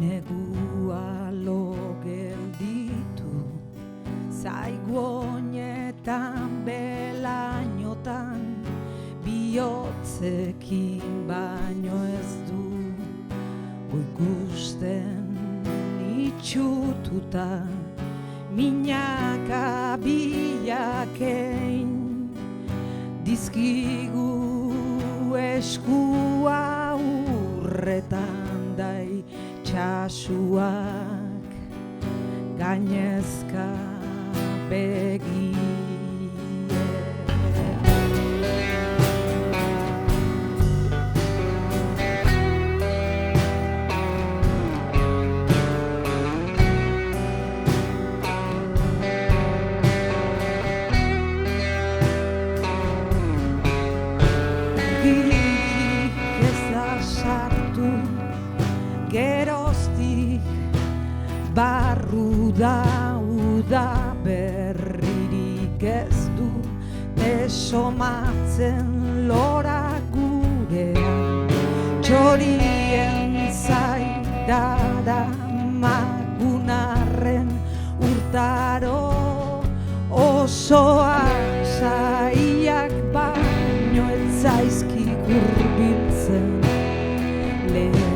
negua lo gelditu, zaigu oinetan belainotan, bihotzekin baino ez du ikusten itxututa, minaka bilakein dizkigu eskua urretan dai txasuak gainezka begie. Barru dauda berririk ez du desomatzen lora gurean, txorien zaidara magunarren urtaro osoak saiak baino elzaizki hurbiltzen lehio.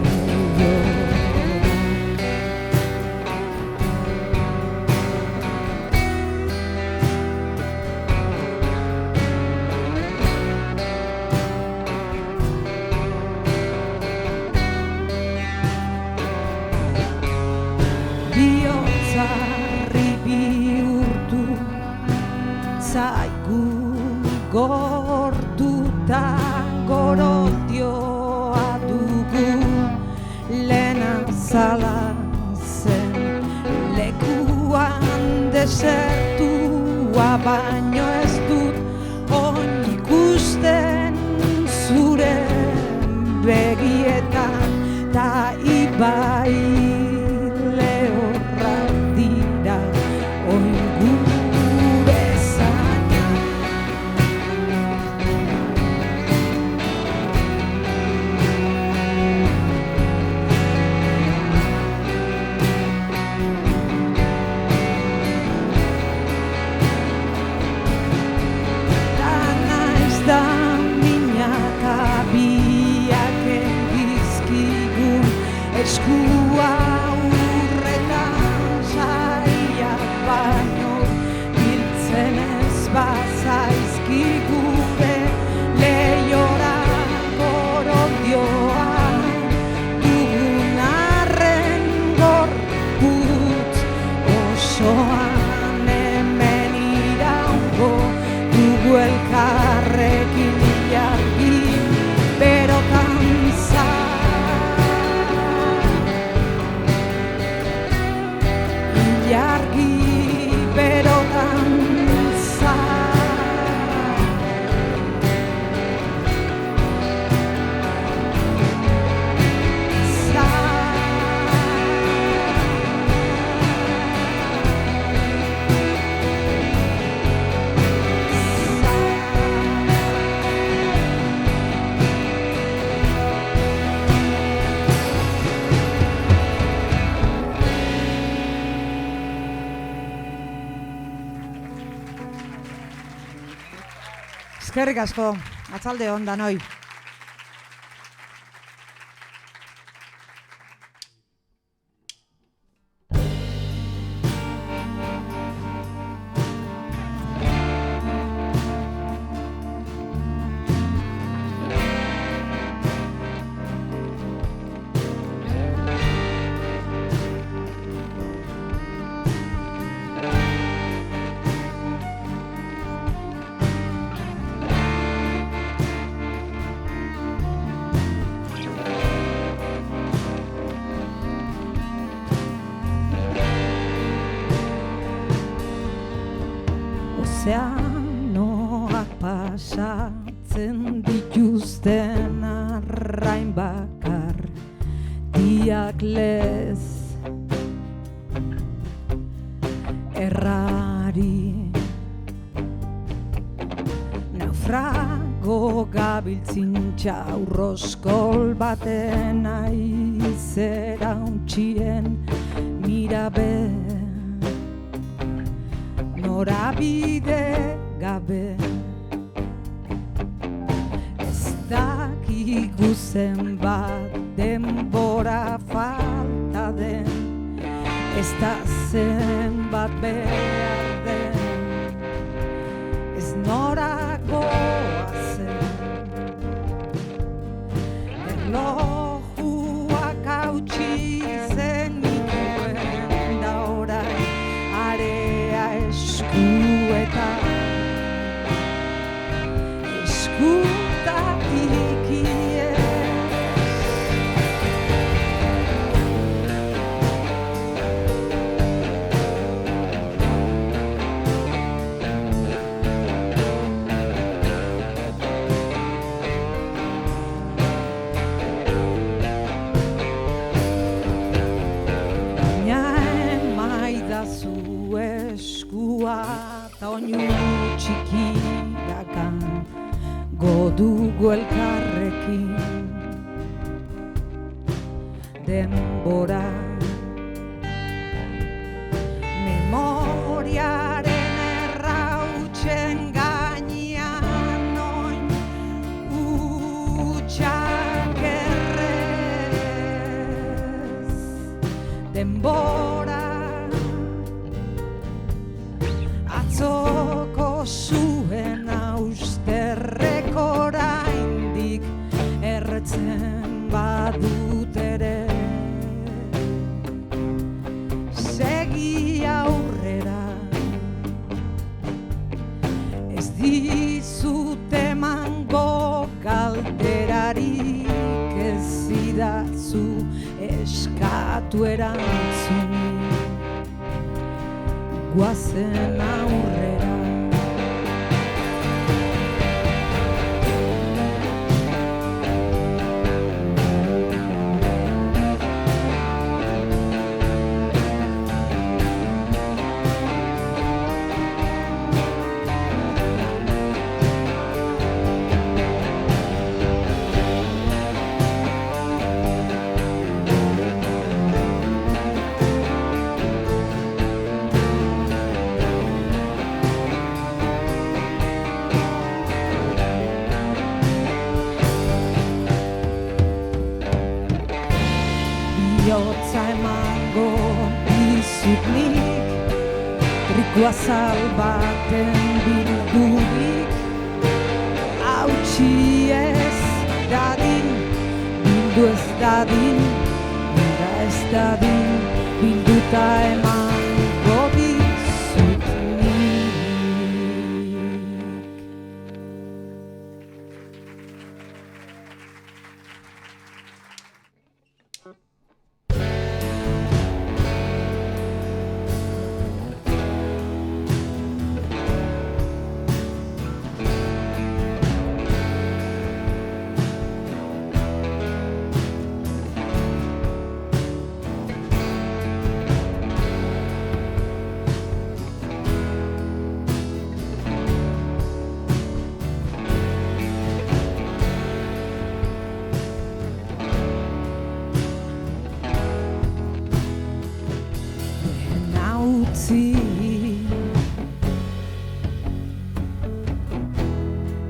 Zaigu gortuta goroldioa dugu, lehena zala zen lekuan desertua, baino ez dut oin ikusten zure begietan, ta ibai lehorrak dira oin eskua urretan saiak baino biltzen ez bazaizki gure lehiora goroldioan dugun arren gorputz osoan hemen iraungo dugu elkarrekin ilargi berotan ilargi berotan eskerrik asko, atzalde on danoi. Ozeanoak pasatzen dituzten arrain bakar diak lez errari naufrago gabe Gabiltzintxa urroskol baten aizera untxien mirabe norabide gabe ez dakigu zenbat denbora falta den ez da zenbat behar den ez norakoa zen erlojuak hautsi zenituen da orain area eskuetan eskutatik iez zu eskua ta oinu txikiakan godugu elkarrekin denbora memoriaren errautsen gainean oin utxak errez denbora atzoko zuen austerrek oraindik erretzen badut ere segi aurrera ez dizut emango galderarik ez idatzu eskatu erantzunik guazen aurrera bihotza emango dizut nik trikuazal baten bildurik hautsi ez dadin bildu ez dadin bera ez dadin bilduta emango dizut nik.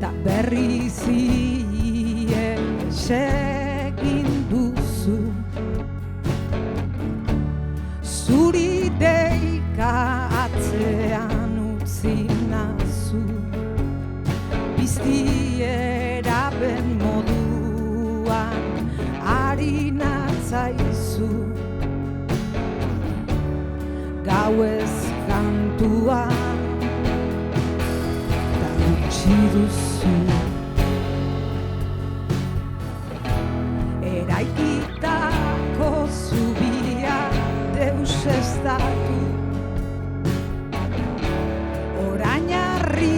Ta berriz egin duzu zuri deika atzean utzi nazu biztiera ben moduan ari natzaizu gauez kantuan ta utzi duzu eraikitako zubia deuseztatu orain harri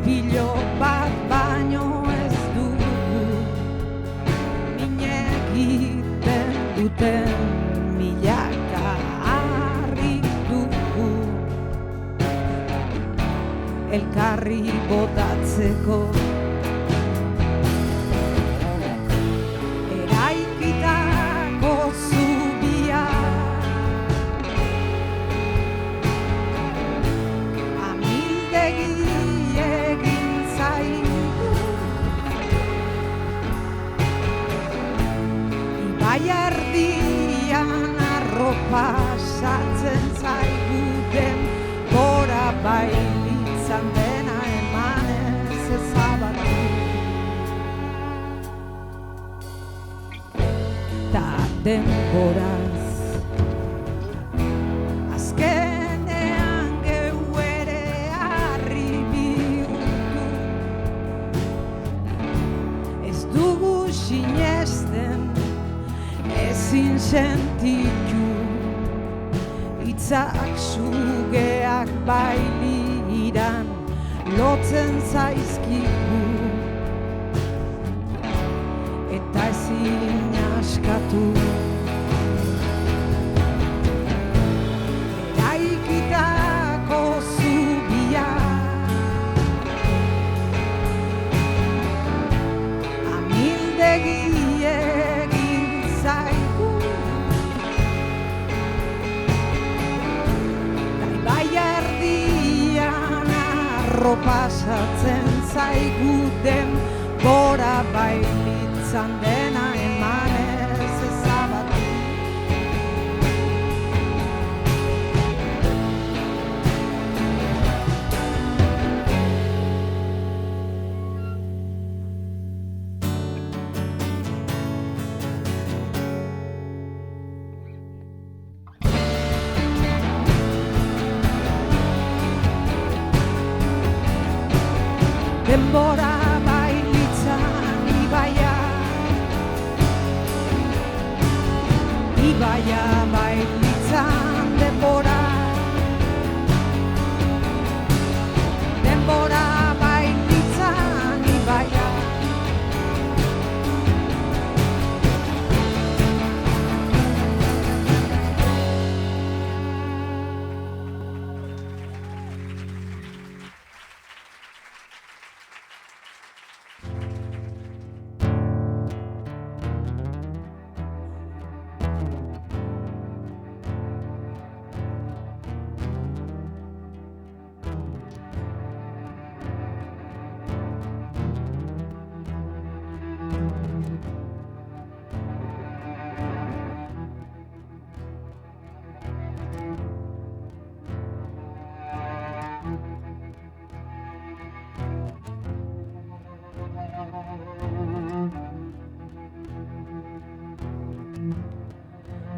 pilo bat baino ez dugu min egiten duten milaka harri dugu elkarri botatzeko pasatzen zaigu denbora bailitzan dena emanez ezabatu. Ta denboraz azkenean geu ere harri bihurtu. Ez dugu sinesten ezin sentitu, hitzak sugeak bailiran lotzen zaizkigu, eta ezin askatu. Eraikitako zubia amildegi egin zaigu, bai erdian arropasatzen zaigu denbora bailitzan dena emanez ezabatu. Denbora bailitzan ibaia bailitzan denbora bailitzan ibaia.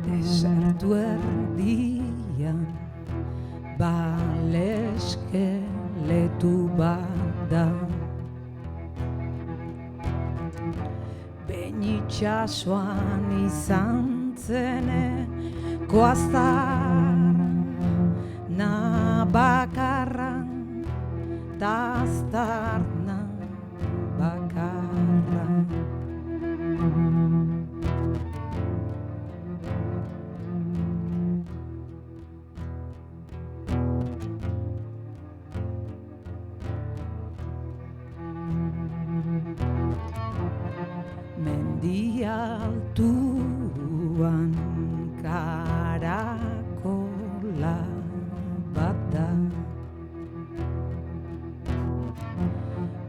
Desertu erdian baleskeletu bat da, behin itxasoan izan zeneko aztarna bakarra, ta aztarna bakarra. Mendi altuan karakola bat da,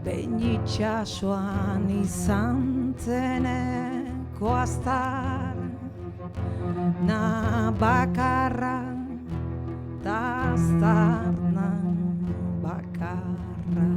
behin itxasoan izan zeneko aztarna bakarra, ta aztarna bakarra.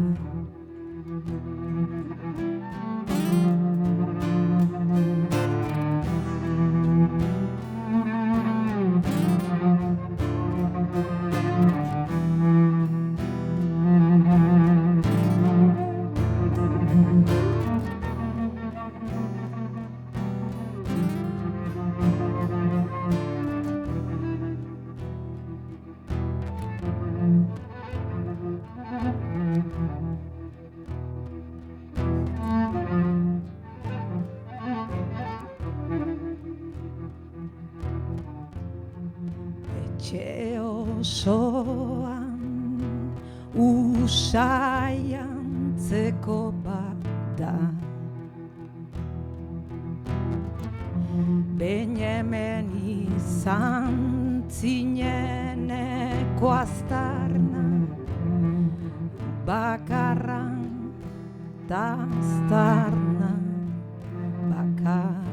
Etxe osoan usai antzeko bat da, behin hemen izan zineneko aztarna bakarra, ta aztarna bakarra.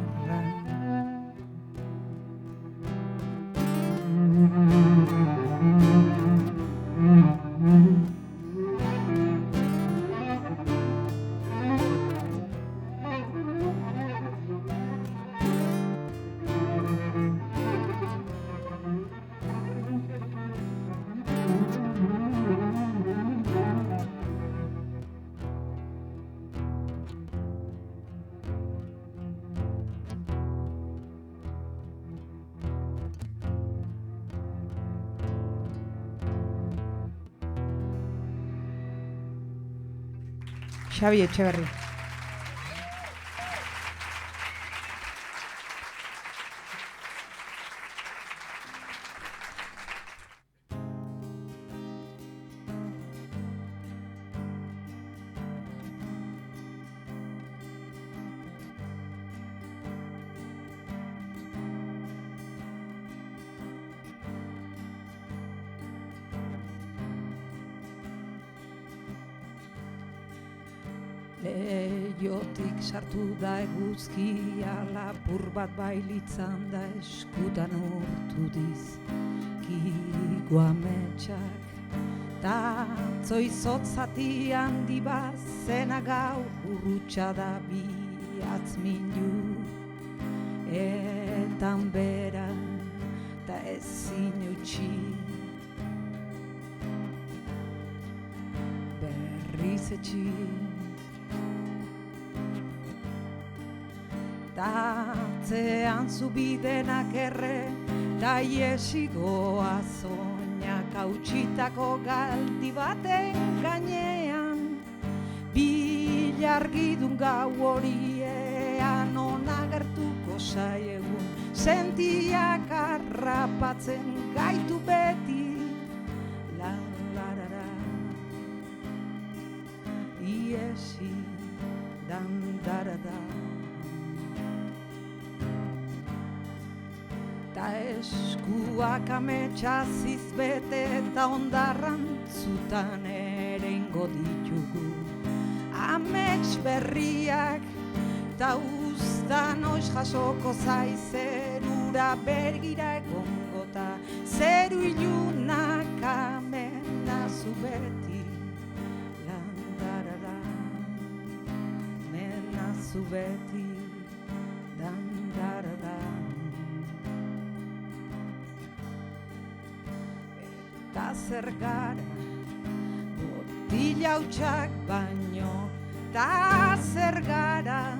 Xabi Etxeberri. Leiotik sartu da eguzkia, lapur bat bailitzan da eskutan urtu dizkigu ametsak. Ta zoizotzati handi bat zena gaur urrutsa da bihatz mindu. Etan bera ta ezin utzi. Berriz etxi. Atzean zubidenak erre, ta iesigoa zoinak hautsitako galdi baten gainean. Bilargidun gau horiean onagertuko zaiegun, sentiak harrapatzen gaitu beti. La-la-ra-ra, iesi dan-da-ra-da. Ta eskuak ametsaziz bete eta ondarrantzutan ere ingo ditugu. Amets berriak ta uztan oiz jasoko zaizerura bergira egongo ta zeru ilunak amenazu beti. Landarara, menazu beti, dandarara. Ta zer gara, botila hautsak baino, ta zer gara,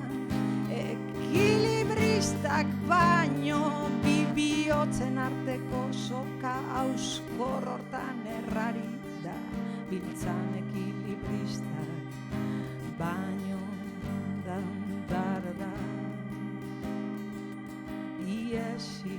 ekilibristak baino, bibiotzen arteko soka auskor hortan errari da, biltzan ekilibristak baino, dandarda, iesi.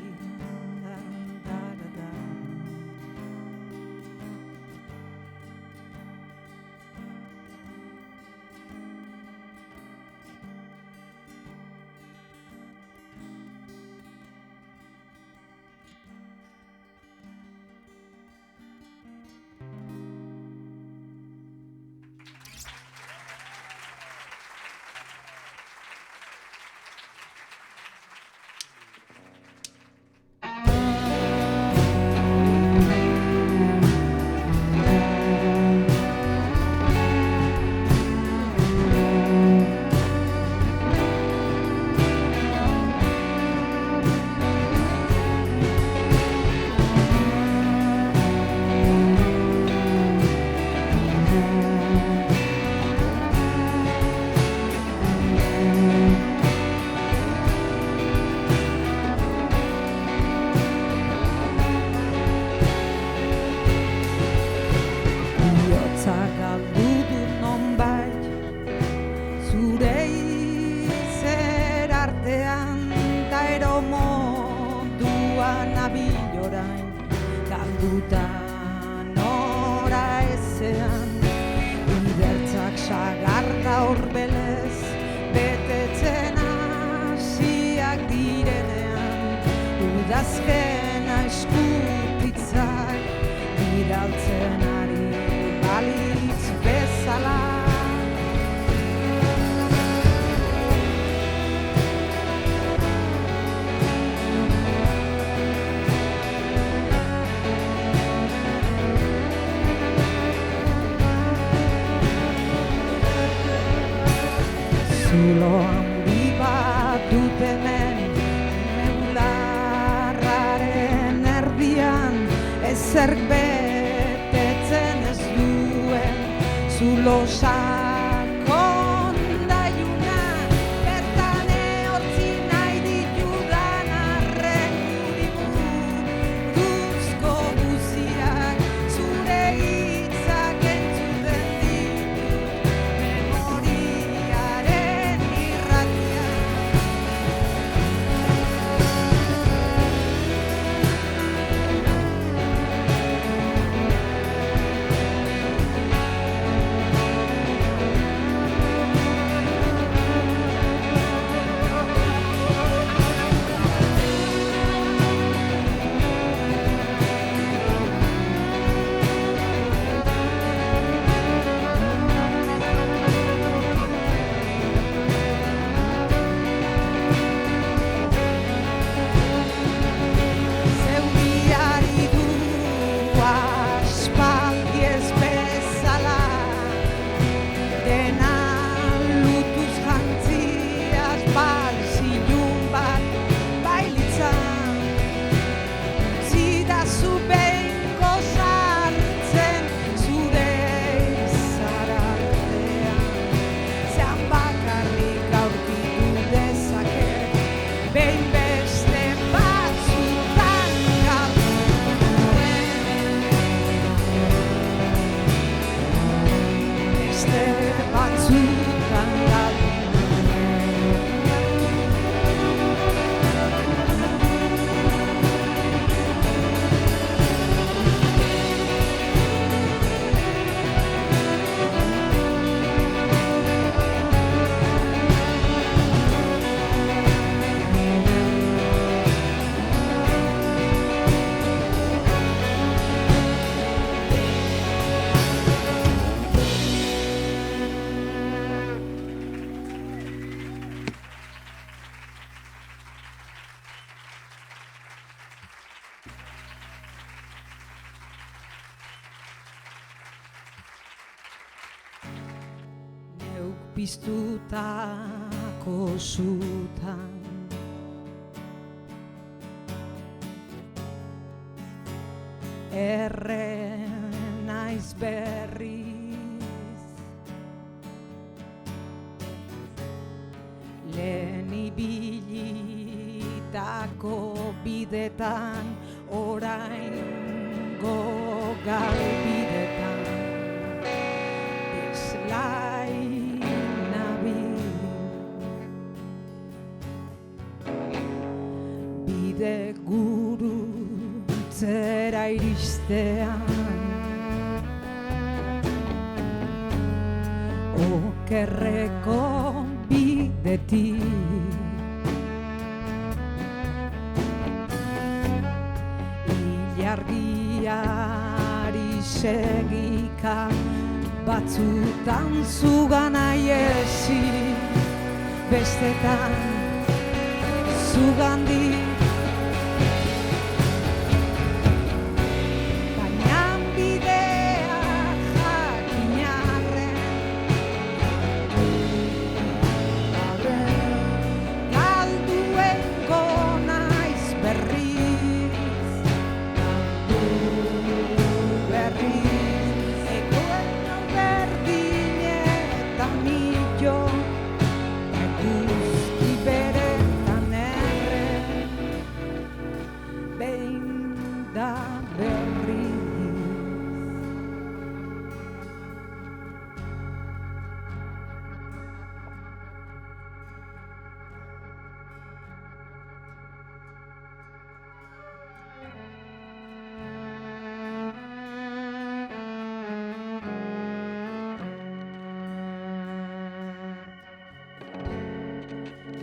Zulo handi bat dut hemen, neularraren erdian, ezerk betetzen ez duen, zulo sakon daiuna, bertan eortzi nahi ditudan arren guri buruzko guziak, zure hitzak entzuten ditut, piztutako sutan. Erre naiz berriz, lehen ibilitako bidetan, oraingo galbidetan, deslai nabil. Bide gurutzera iristean, okerreko bidetik, ilargiari segika, batzutan zugana iesi, bestetan zugandik.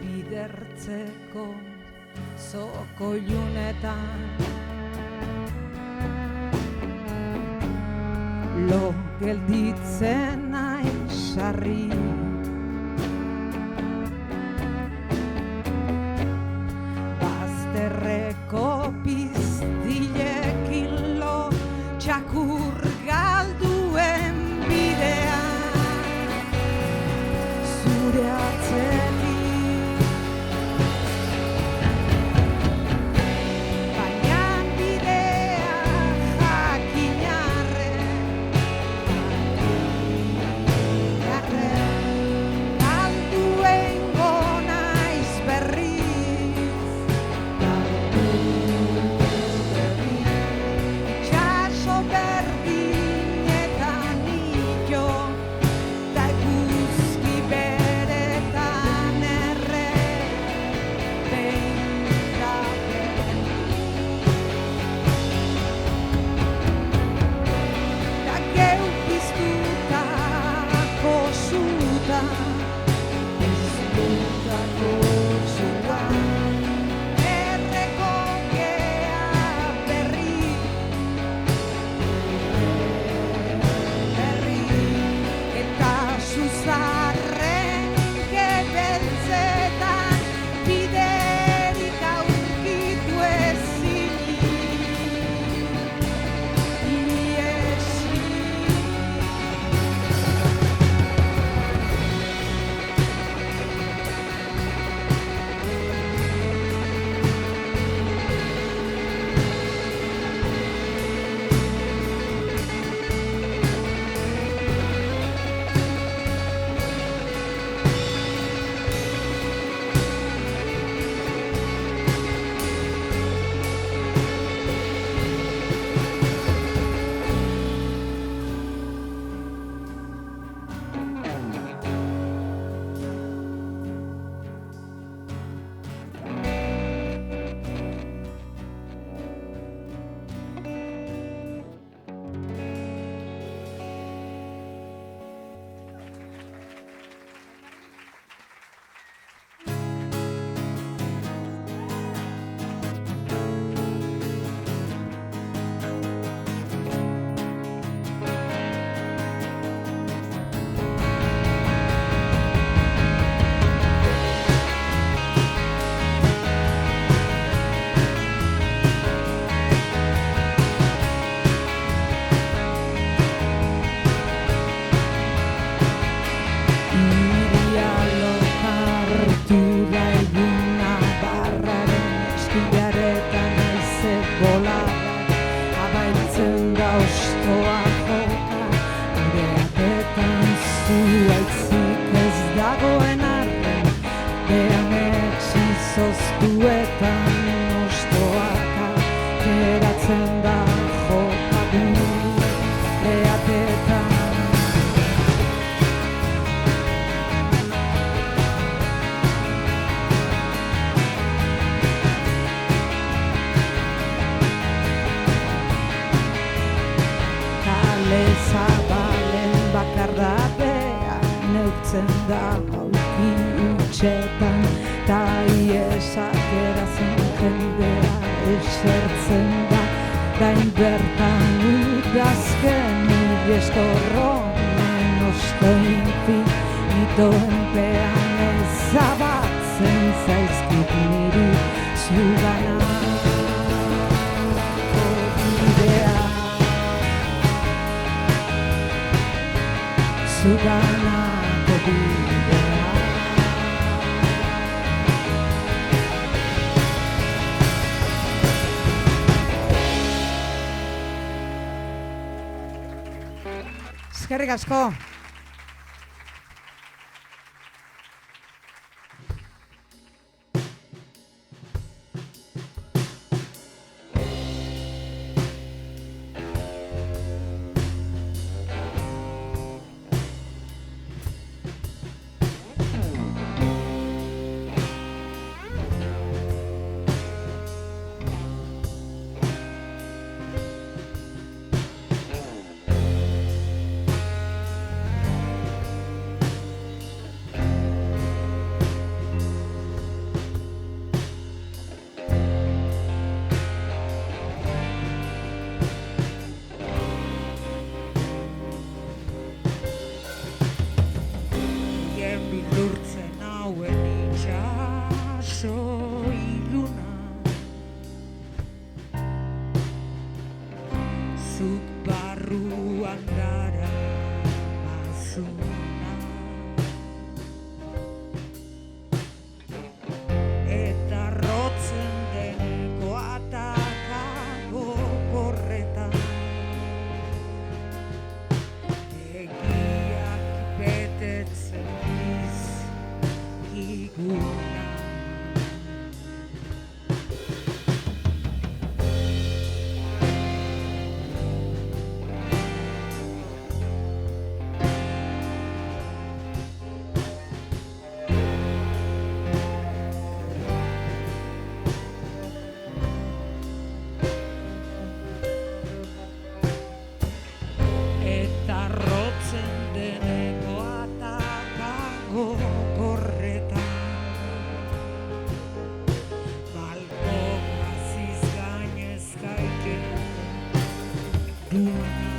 Bidertzeko zoko ilunetan, lo gelditzen naiz sarri. Bazterreko piztilekin lo txakur galduen bidean, zure atzetik. bertan ostoaka geratzen da jokatu leatetan. Kale zabalen bakardadea neurtzen da aulki utxetan, ta iesak erazen jendea esertzen da, dain bertan udazken ideskorronen osto infinitoen pean ezabatzen zaizkit niri zuganako bidea. Zuganako bidea. Eskerrik asko. Bildurtzen hauen itxaso iluna, zuk barruan dara mazuna, eta rotzen deneko ataka gogorretan, egiak betetzen iguna. Eta rotzen deneko ataka gogorretan, balko gaziz gainezkaike duna.